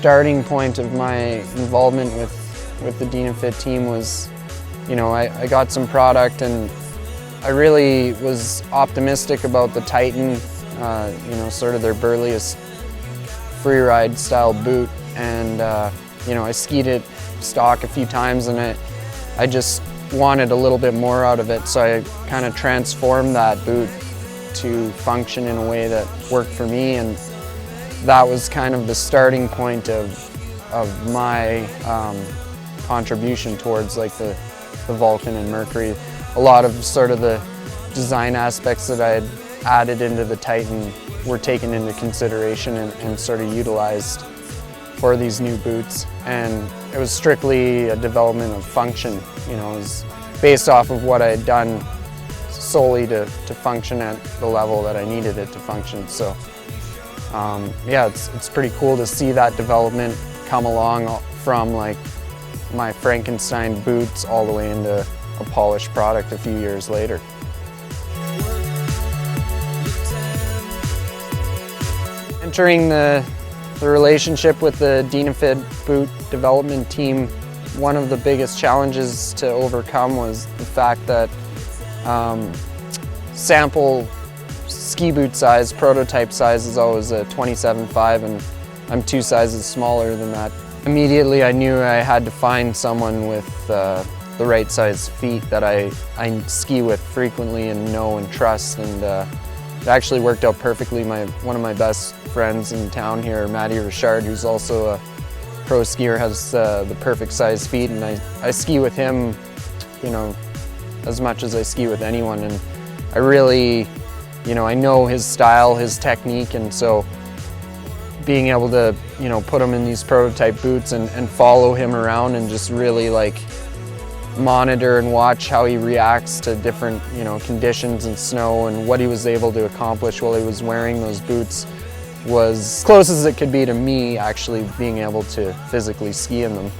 starting point of my involvement with the Dynafit team was, I got some product and I really was optimistic about the Titan, sort of their burliest freeride style boot, and I skied it stock a few times and I just wanted a little bit more out of it, so I kind of transformed that boot to function in a way that worked for me, and that was kind of the starting point of my contribution towards like the Vulcan and Mercury. A lot of sort of the design aspects that I had added into the Titan were taken into consideration and sort of utilized for these new boots, and it was strictly a development of function. It was based off of what I had done solely to function at the level that I needed it to function. So yeah, it's pretty cool to see that development come along from like my Frankenstein boots all the way into a polished product a few years later. Entering the relationship with the Dynafit boot development team, one of the biggest challenges to overcome was the fact that sample ski boot size, prototype size, is always a 27.5, and I'm 2 sizes smaller than that. Immediately I knew I had to find someone with the right size feet that I ski with frequently and know and trust, and it actually worked out perfectly. One of my best friends in town here, Matty Richard, who's also a pro skier, has the perfect size feet, and I ski with him, as much as I ski with anyone, and I really, I know his style, his technique, and so being able to, put him in these prototype boots and follow him around and just really like monitor and watch how he reacts to different, conditions and snow, and what he was able to accomplish while he was wearing those boots was as close as it could be to me actually being able to physically ski in them.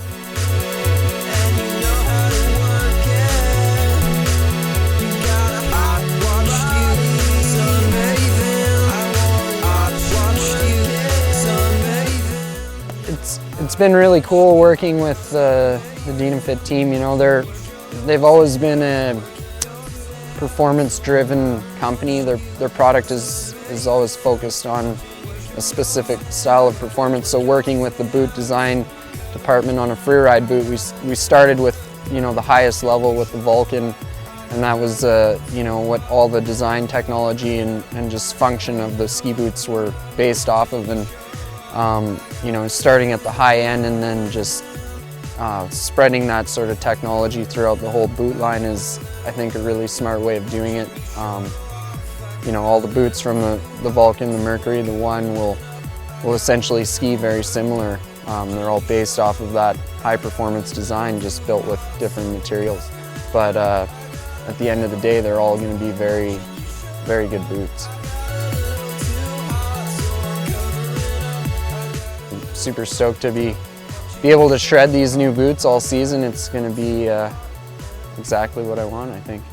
It's been really cool working with the Dynafit team. They've always been a performance-driven company. Their product is always focused on a specific style of performance. So working with the boot design department on a freeride boot, we started with the highest level with the Vulcan, and that was what all the design technology and just function of the ski boots were based off of. And starting at the high end and then just spreading that sort of technology throughout the whole boot line is, I think, a really smart way of doing it. All the boots from the Vulcan, the Mercury, the One will essentially ski very similar. They're all based off of that high performance design, just built with different materials. But at the end of the day, they're all going to be very, very good boots. Super stoked to be able to shred these new boots all season. It's going to be exactly what I want, I think.